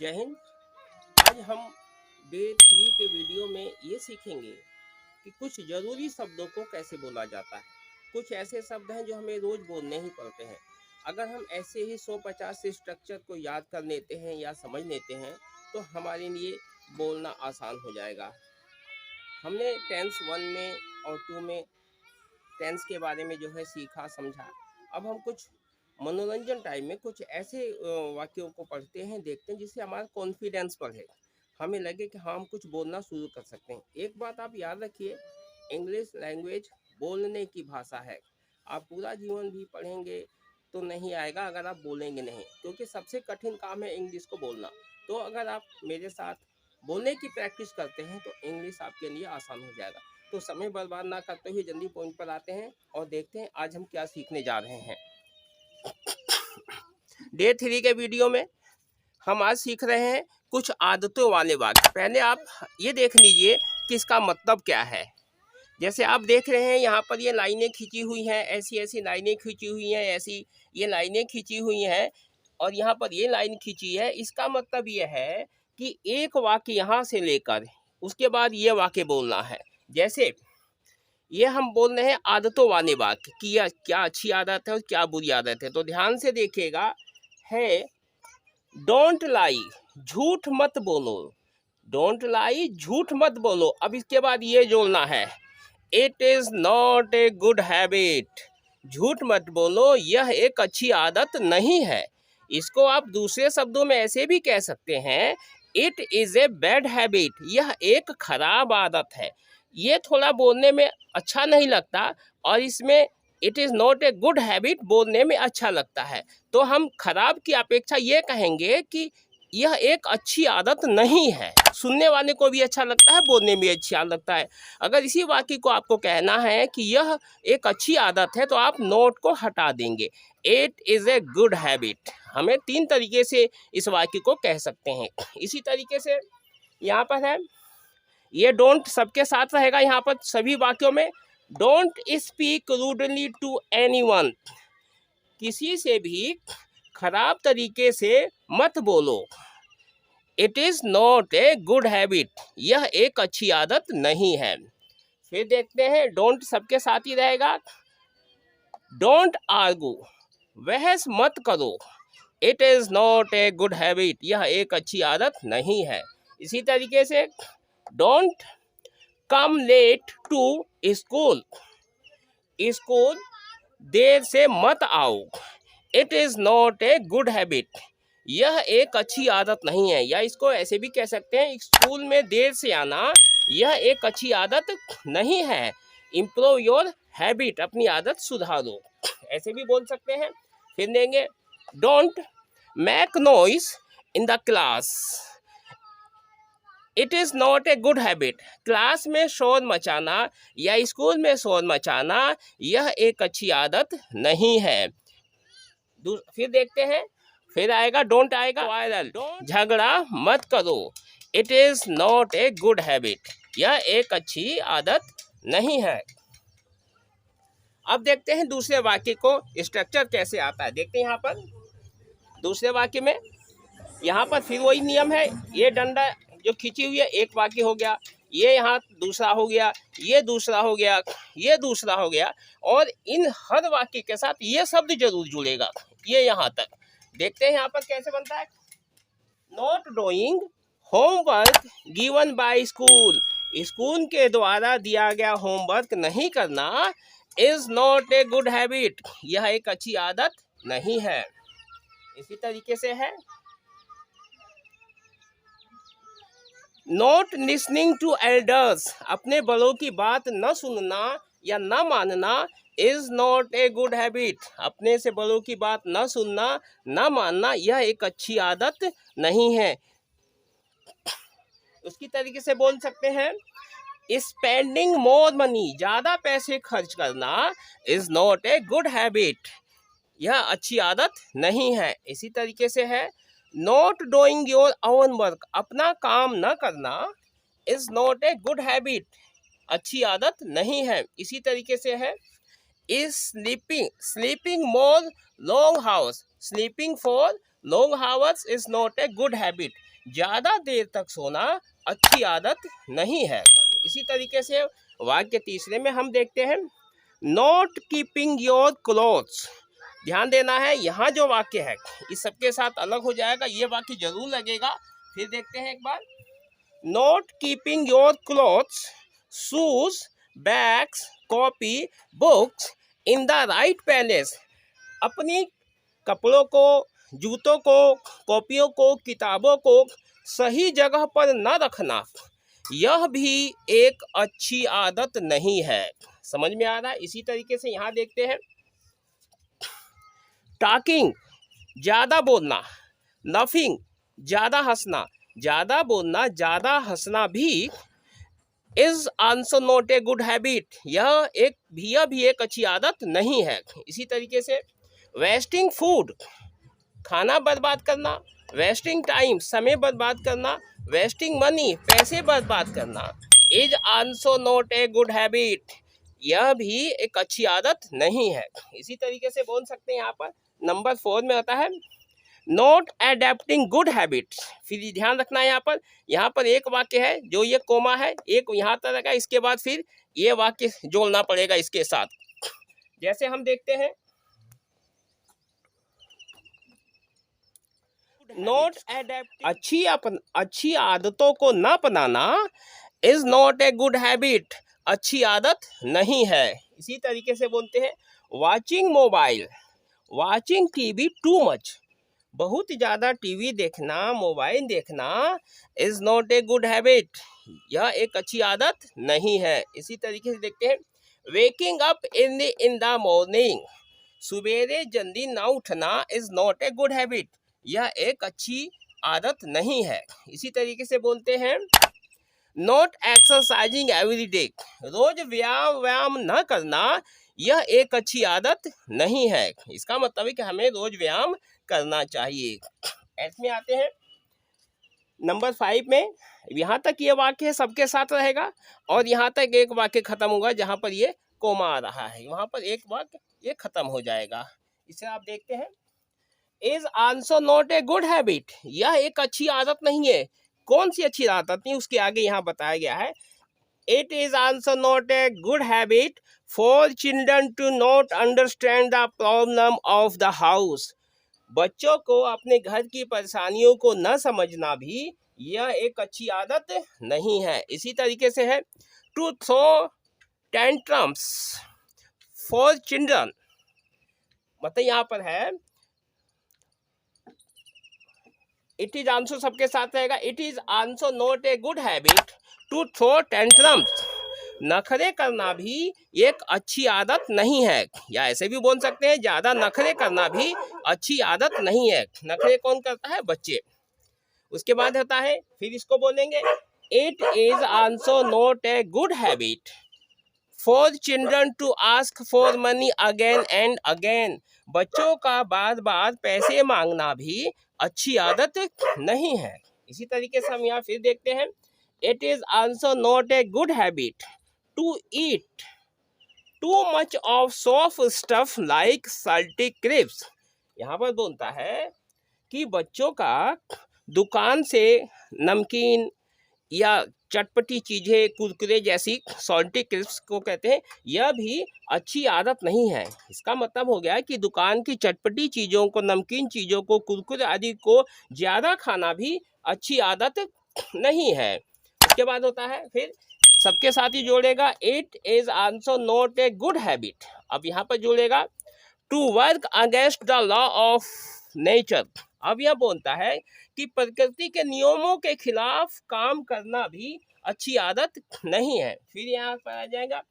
जय हिंद। आज हम डे 3 के वीडियो में ये सीखेंगे कि कुछ ज़रूरी शब्दों को कैसे बोला जाता है। कुछ ऐसे शब्द हैं जो हमें रोज़ बोलने ही पड़ते हैं। अगर हम ऐसे ही 150 से स्ट्रक्चर को याद कर लेते हैं या समझ लेते हैं तो हमारे लिए बोलना आसान हो जाएगा। हमने टेंस 1 में और 2 में टेंस के बारे में जो है सीखा समझा। अब हम कुछ मनोरंजन टाइम में कुछ ऐसे वाक्यों को पढ़ते हैं, देखते हैं जिससे हमारा कॉन्फिडेंस बढ़े, हमें लगे कि हाँ हम कुछ बोलना शुरू कर सकते हैं। एक बात आप याद रखिए, इंग्लिश लैंग्वेज बोलने की भाषा है। आप पूरा जीवन भी पढ़ेंगे तो नहीं आएगा अगर आप बोलेंगे नहीं, क्योंकि सबसे कठिन काम है इंग्लिश को बोलना। तो अगर आप मेरे साथ बोलने की प्रैक्टिस करते हैं तो इंग्लिश आपके लिए आसान हो जाएगा। तो समय बर्बाद ना करते हुए जल्दी पॉइंट पर आते हैं और देखते हैं आज हम क्या सीखने जा रहे हैं। डे 3 के वीडियो में हम आज सीख रहे हैं कुछ आदतों वाले वाक्य। पहले आप ये देख लीजिए कि इसका मतलब क्या है। जैसे आप देख रहे हैं यहाँ पर ये लाइनें खींची हुई हैं, ऐसी ऐसी लाइनें खींची हुई हैं, ऐसी ये लाइनें खींची हुई हैं और यहाँ पर ये लाइन खींची है। इसका मतलब ये है कि एक वाक्य यहाँ से लेकर उसके बाद ये वाक्य बोलना है। जैसे ये हम बोल रहे हैं आदतों वाले वाक्य कि यह क्या अच्छी आदत है और क्या बुरी आदत है। तो ध्यान से देखिएगा, है डोंट लाई, झूठ मत बोलो। डोंट लाई, झूठ मत बोलो। अब इसके बाद ये जोड़ना है, it is not a good habit. झूठ मत बोलो, यह एक अच्छी आदत नहीं है। इसको आप दूसरे शब्दों में ऐसे भी कह सकते हैं, it is A bad habit. यह एक खराब आदत है। ये थोड़ा बोलने में अच्छा नहीं लगता और इसमें it is not a good habit बोलने में अच्छा लगता है। तो हम खराब की अपेक्षा ये कहेंगे कि यह एक अच्छी आदत नहीं है। सुनने वाले को भी अच्छा लगता है, बोलने में अच्छा लगता है। अगर इसी वाक्य को आपको कहना है कि यह एक अच्छी आदत है तो आप नोट को हटा देंगे, it is a good habit. हमें 3 तरीके से इस वाक्य को कह सकते हैं। इसी तरीके से यहाँ पर है, ये डोंट सबके साथ रहेगा यहाँ पर सभी वाक्यों में। Don't speak rudely to anyone. किसी से भी खराब तरीके से मत बोलो। It is not a good habit. यह एक अच्छी आदत नहीं है। फिर देखते हैं, डोंट सबके साथ ही रहेगा। डोंट आर्गू, बहस मत करो। It is not a good habit. यह एक अच्छी आदत नहीं है। इसी तरीके से don't come late to school. School देर से मत आओ। It is not a good habit. यह एक अच्छी आदत नहीं है। या इसको ऐसे भी कह सकते हैं, स्कूल में देर से आना यह एक अच्छी आदत नहीं है। इम्प्रूव योर हैबिट, अपनी आदत सुधारो, ऐसे भी बोल सकते हैं। फिर देंगे, don't make noise in the class. It is not a good habit. Class में शोर मचाना या स्कूल में शोर मचाना यह एक अच्छी आदत नहीं है। फिर देखते हैं, फिर आएगा डोंट आएगा वायरल। झगड़ा मत करो। It is not a good habit. यह एक अच्छी आदत नहीं है। अब देखते हैं दूसरे वाक्य को स्ट्रक्चर कैसे आता है। देखते हैं यहाँ पर दूसरे वाक्य में, यहाँ पर फिर वही नियम है। ये डंडा जो खींची हुई है एक वाक्य हो गया, ये यहाँ दूसरा हो गया, ये दूसरा हो गया, ये दूसरा हो गया और इन हर वाक्य के साथ ये शब्द जरूर जुड़ेगा, ये यहाँ तक। देखते हैं यहाँ पर कैसे बनता है। Not doing homework given by school. School के द्वारा दिया गया होमवर्क नहीं करना is not a good habit. यह एक अच्छी आदत नहीं है। इसी तरीके से है, नॉट लिसनिंग टू एल्डर्स। अपने बड़ों की बात न सुनना या न मानना is not a good habit. अपने से बड़ों की बात न सुनना न मानना यह एक अच्छी आदत नहीं है। उसकी तरीके से बोल सकते हैं, स्पेंडिंग मोर मनी, ज़्यादा पैसे खर्च करना is not a good habit. यह अच्छी आदत नहीं है। इसी तरीके से है, not doing your own work. अपना काम न करना is not a good habit. अच्छी आदत नहीं है। इसी तरीके से है, is sleeping more long house. Sleeping for long hours is not a good habit, ज़्यादा देर तक सोना अच्छी आदत नहीं है। इसी तरीके से वाक्य तीसरे में हम देखते हैं, नॉट कीपिंग योर क्लोथ्स। ध्यान देना है, यहाँ जो वाक्य है इस सबके साथ अलग हो जाएगा, ये वाक्य जरूर लगेगा। फिर देखते हैं एक बार, not keeping your clothes, shoes, bags, copy, books in the right place. अपनी कपड़ों को, जूतों को, कॉपियों को, किताबों को सही जगह पर न रखना, यह भी एक अच्छी आदत नहीं है। समझ में आ रहा है? इसी तरीके से यहाँ देखते हैं, टॉकिंग ज़्यादा बोलना, लाफिंग ज़्यादा हंसना, ज़्यादा बोलना, ज़्यादा हंसना भी is also not a good habit, यह भी एक अच्छी आदत नहीं है। इसी तरीके से वेस्टिंग फूड, खाना बर्बाद करना, वेस्टिंग टाइम, समय बर्बाद करना, वेस्टिंग मनी, पैसे बर्बाद करना, is also not a good habit, यह भी एक अच्छी आदत नहीं है। इसी तरीके से बोल सकते हैं यहाँ पर नंबर 4 में आता है, नॉट एडेप्टिंग गुड हैबिट्स। फिर ध्यान रखना है यहाँ पर एक वाक्य है जो ये कोमा है, एक यहाँ तक है, इसके बाद फिर ये वाक्य जोड़ना पड़ेगा इसके साथ। जैसे हम देखते हैं, नॉट एडेप्ट, अच्छी आदतों को न अपनाना is not a good habit, अच्छी आदत नहीं है। इसी तरीके से बोलते हैं, watching mobile, watching TV too much, बहुत ज़्यादा टीवी देखना, मोबाइल देखना is not a good habit, यह एक अच्छी आदत नहीं है। इसी तरीके से देखते हैं, waking up in the morning, सुबेरे जल्दी ना उठना is not a good habit, यह एक अच्छी आदत नहीं है। इसी तरीके से बोलते हैं, नॉट एक्सरसाइजिंग एवरी डे, रोज व्यायाम न करना, यह एक अच्छी आदत नहीं है। इसका मतलब है कि हमें रोज व्यायाम करना चाहिए। इसमें आते हैं नंबर 5 में, यहाँ तक ये वाक्य सबके साथ रहेगा और यहाँ तक एक वाक्य खत्म होगा जहाँ पर ये कोमा आ रहा है, वहाँ पर एक वाक्य ये खत्म हो जाएगा। इसे आप देखते हैं, is also not a good habit, यह एक अच्छी आदत नहीं है। कौन सी अच्छी आदत नहीं, उसके आगे यहाँ बताया गया है, it is also not a good habit for children to not understand the problem of the house, बच्चों को अपने घर की परेशानियों को न समझना भी यह एक अच्छी आदत नहीं है। इसी तरीके से है, to throw tantrums for children, मतलब यहाँ पर है, इट इज आल्सो सबके साथ रहेगा, it is also not a good habit to throw tantrums, नखरे करना भी एक अच्छी आदत नहीं है। या ऐसे भी बोल सकते हैं, ज़्यादा नखरे करना भी अच्छी आदत नहीं है। नखरे कौन करता है? बच्चे। उसके बाद होता है, फिर इसको बोलेंगे, it is also not a good habit for children to ask for money again and again, बच्चों का बार बार पैसे मांगना भी अच्छी आदत नहीं है। इसी तरीके से हम यहाँ फिर देखते हैं, it is also not a good habit to eat too much of soft stuff like salty crisps, यहाँ पर बोलता है कि बच्चों का दुकान से नमकीन या चटपटी चीज़ें, कुरकुरे जैसी सॉल्टी क्रिप्स को कहते हैं, यह भी अच्छी आदत नहीं है। इसका मतलब हो गया कि दुकान की चटपटी चीज़ों को, नमकीन चीज़ों को, कुरकुरे आदि को ज़्यादा खाना भी अच्छी आदत नहीं है। उसके बाद होता है, फिर सबके साथ ही जोड़ेगा, it is also not a good habit, अब यहाँ पर जोड़ेगा, to work against the law of nature, अब यह बोलता है कि प्रकृति के नियमों के खिलाफ काम करना भी अच्छी आदत नहीं है। फिर यहाँ पर आ जाएगा,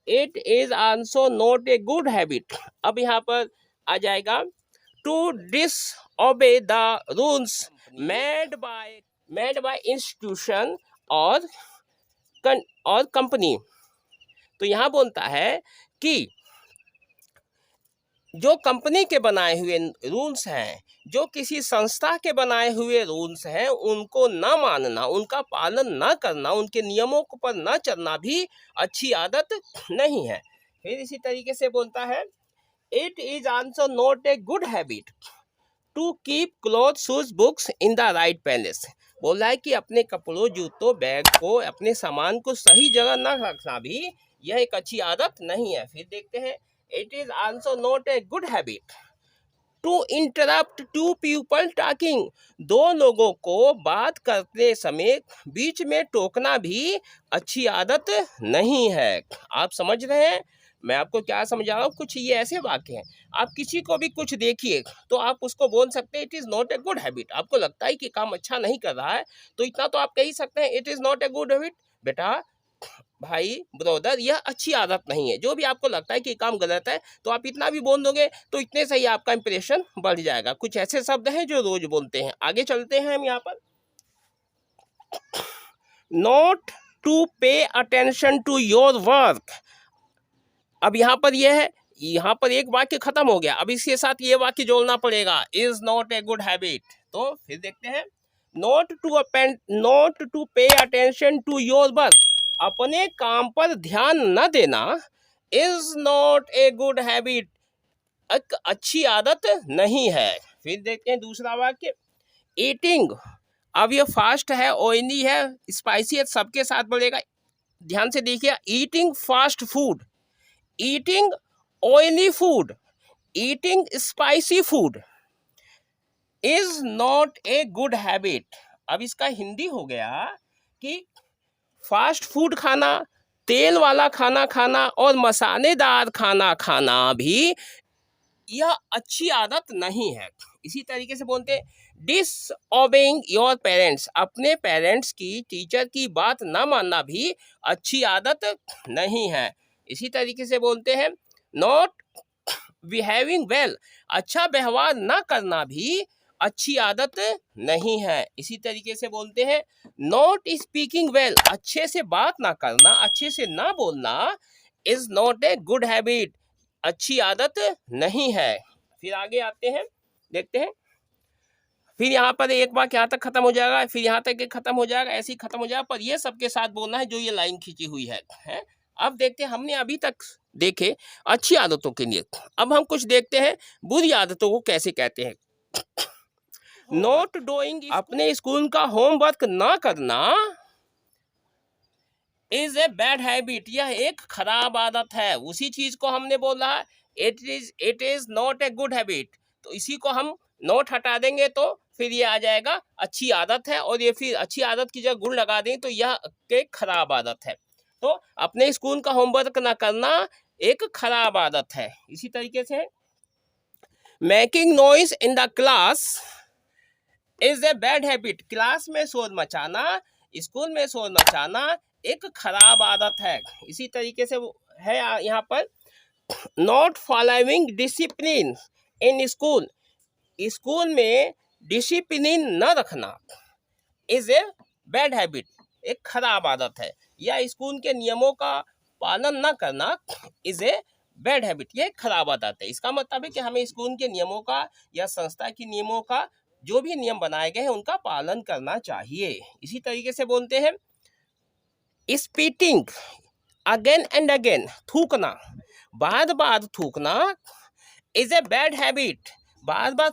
it is also not a good habit, अब यहाँ पर आ जाएगा, to disobey the rules made by institution और कंपनी, तो यहाँ बोलता है कि जो कंपनी के बनाए हुए रूल्स हैं, जो किसी संस्था के बनाए हुए रूल्स हैं, उनको न मानना, उनका पालन न करना, उनके नियमों पर न चलना भी अच्छी आदत नहीं है। फिर इसी तरीके से बोलता है, it is also not a good habit to keep cloth shoes books in the right place. बोल रहा है कि अपने कपड़ों, जूतों, बैग को, अपने सामान को सही जगह न रखना भी यह एक अच्छी आदत नहीं है। फिर देखते हैं, it is also not a good habit to interrupt to people talking. दो लोगों को बात करते समय बीच में टोकना भी अच्छी आदत नहीं है। आप समझ रहे हैं मैं आपको क्या समझा रहा हूँ? कुछ ये ऐसे वाक्य हैं, आप किसी को भी कुछ देखिए तो आप उसको बोल सकते हैं it is not a good habit. आपको लगता है कि काम अच्छा नहीं कर रहा है तो इतना तो आप कह ही सकते हैं it is not a good habit. बेटा, भाई, ब्रदर, यह अच्छी आदत नहीं है। जो भी आपको लगता है कि काम गलत है तो आप इतना भी बोल दोगे तो इतने से ही आपका इंप्रेशन बढ़ जाएगा। कुछ ऐसे शब्द हैं जो रोज बोलते हैं। आगे चलते हैं हम यहाँ पर। Not to pay attention to your work. अब यहाँ पर यह है, यहाँ पर एक वाक्य खत्म हो गया, अब इसके साथ ये वाक्य जोड़ना पड़ेगा, is not a good habit. तो फिर देखते हैं, not to pay attention to your work. अपने काम पर ध्यान न देना is not a good habit, एक अच्छी आदत नहीं है। फिर देखते हैं दूसरा वाक्य, ईटिंग। अब ये फास्ट है, ऑयली है, स्पाइसी है, सबके साथ बोलेगा। ध्यान से देखिए, eating fast food, eating oily food, eating spicy food is not a good habit. अब इसका हिंदी हो गया कि फास्ट फूड खाना, तेल वाला खाना खाना और मसालेदार खाना खाना भी यह अच्छी आदत नहीं है। इसी तरीके से बोलते हैं, डिसओबेइंग योर पेरेंट्स। अपने पेरेंट्स की, टीचर की बात ना मानना भी अच्छी आदत नहीं है। इसी तरीके से बोलते हैं, नॉट बिहेविंग वेल। अच्छा व्यवहार ना करना भी अच्छी आदत नहीं है। इसी तरीके से बोलते हैं, नॉट स्पीकिंग वेल। अच्छे से बात ना करना, अच्छे से ना बोलना is not a good habit, अच्छी आदत नहीं है। फिर आगे आते हैं, देखते हैं। फिर यहाँ पर एक बार यहाँ तक खत्म हो जाएगा, फिर यहाँ तक खत्म हो जाएगा, ऐसे ही खत्म हो जाएगा, पर ये सबके साथ बोलना है जो ये लाइन खींची हुई है। अब देखते हैं, हमने अभी तक देखे अच्छी आदतों के लिए, अब हम कुछ देखते हैं बुरी आदतों को कैसे कहते हैं। नॉट डूइंग, अपने स्कूल का होमवर्क ना करना इज ए बैड हैबिट, यह एक खराब आदत है। उसी चीज को हमने बोला, it is not a good habit, तो इसी को हम नोट हटा देंगे तो फिर ये आ जाएगा अच्छी आदत है, और ये फिर अच्छी आदत की जगह गुण लगा दें तो यह एक खराब आदत है। तो अपने स्कूल का होमवर्क ना करना एक खराब आदत है। इसी तरीके से making noise in the class is a bad habit, class में शोर मचाना, स्कूल में शोर मचाना एक खराब आदत है। इसी तरीके से है यहाँ पर, not following discipline in school, school में डिसिप्लिन न रखना इज ए बैड हैबिट, एक खराब आदत है। या स्कूल के नियमों का पालन न करना इज ए बैड हैबिट, ये खराब आदत है। इसका मतलब है कि हमें स्कूल के नियमों का या संस्था के नियमों का, जो भी नियम बनाए गए हैं उनका पालन करना चाहिए। इसी तरीके से बोलते हैं, स्पीटिंग अगेन एंड अगेन, थूकना, बार बार थूकना इज ए बैड हैबिट, बार बार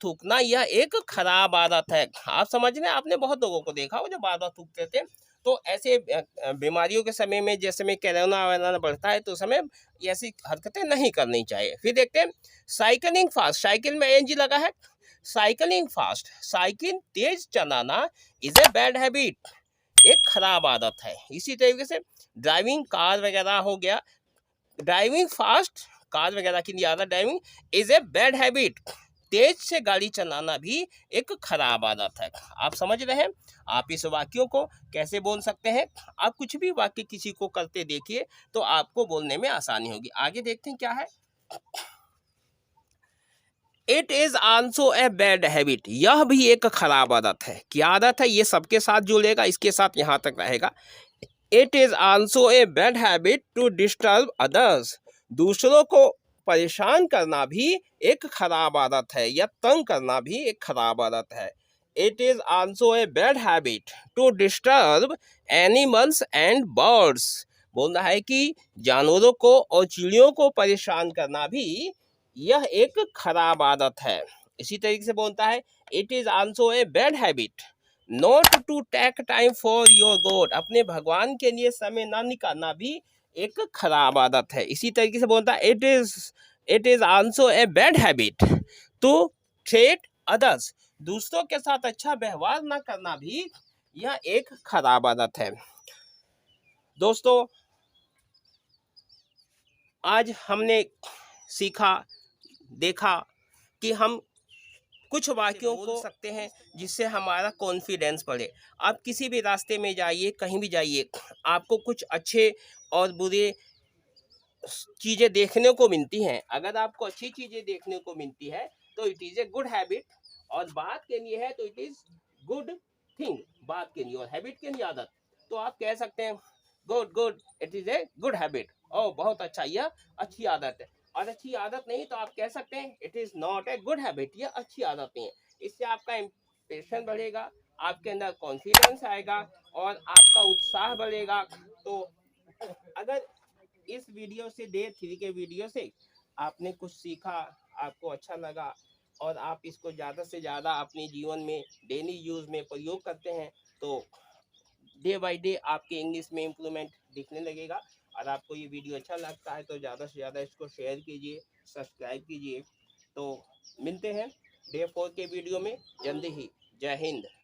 थूकना यह एक खराब आदत है। आप समझ रहे हैं, आपने बहुत लोगों को देखा हो जो बार बार थूकते थे। तो ऐसे बीमारियों के समय में, जैसे में कोरोना वगैरह बढ़ता है तो समय ऐसी हरकतें नहीं करनी चाहिए। फिर देखते हैं, साइकिलिंग फास्ट, साइकिल में एनजी लगा है, साइकिलिंग फास्ट, साइकिल तेज चलाना इज ए बैड हैबिट, एक खराब आदत है। इसी तरीके से ड्राइविंग, कार वगैरह हो गया, ड्राइविंग फास्ट, कार वगैरह की ज़्यादा driving is a bad habit, तेज से गाड़ी चलाना भी एक खराब आदत है। आप समझ रहे हैं, आप इस वाक्यों को कैसे बोल सकते हैं। आप कुछ भी वाक्य किसी को करते देखिए तो आपको बोलने में आसानी होगी। आगे देखते हैं क्या है, it is also a bad habit, यह भी एक खराब आदत है। क्या आदत है, ये सबके साथ जुड़ेगा, इसके साथ यहाँ तक रहेगा। It is also a bad habit to disturb others, दूसरों को परेशान करना भी एक खराब आदत है, या तंग करना भी एक खराब आदत है। It is also a bad habit to disturb animals and birds, बोल रहा है कि जानवरों को और चिड़ियों को परेशान करना भी यह एक खराब आदत है। इसी तरीके से बोलता है it is also a bad habit not to take time for your god. अपने भगवान के लिए समय ना निकालना भी एक खराब आदत है। इसी तरीके से बोलता है it is also a bad habit to treat others. दूसरों के साथ अच्छा व्यवहार ना करना भी यह एक खराब आदत है। दोस्तों, आज हमने सीखा, देखा कि हम कुछ वाक्यों को बोल सकते हैं जिससे हमारा कॉन्फिडेंस बढ़े। आप किसी भी रास्ते में जाइए, कहीं भी जाइए, आपको कुछ अच्छे और बुरे चीज़ें देखने को मिलती हैं। अगर आपको अच्छी चीज़ें देखने को मिलती है तो it is a good habit, और बात के लिए है तो इट इज़ गुड थिंग। बात के लिए और हैबिट के लिए आदत, तो आप कह सकते हैं good good it is a good habit. Oh बहुत अच्छा, यह अच्छी आदत है। और अच्छी आदत नहीं तो आप कह सकते हैं it is not a good habit, यह अच्छी आदत नहीं है। इससे आपका इम्प्रेशन बढ़ेगा, आपके अंदर कॉन्फिडेंस आएगा और आपका उत्साह बढ़ेगा। तो अगर इस वीडियो से डे 3 के वीडियो से आपने कुछ सीखा, आपको अच्छा लगा और आप इसको ज़्यादा से ज़्यादा अपने जीवन में डेली यूज़ में प्रयोग करते हैं तो डे बाय डे आपके इंग्लिश में इम्प्रूवमेंट दिखने लगेगा। और आपको ये वीडियो अच्छा लगता है तो ज़्यादा से ज़्यादा इसको शेयर कीजिए, सब्सक्राइब कीजिए। तो मिलते हैं डे 4 के वीडियो में जल्दी ही। जय हिंद।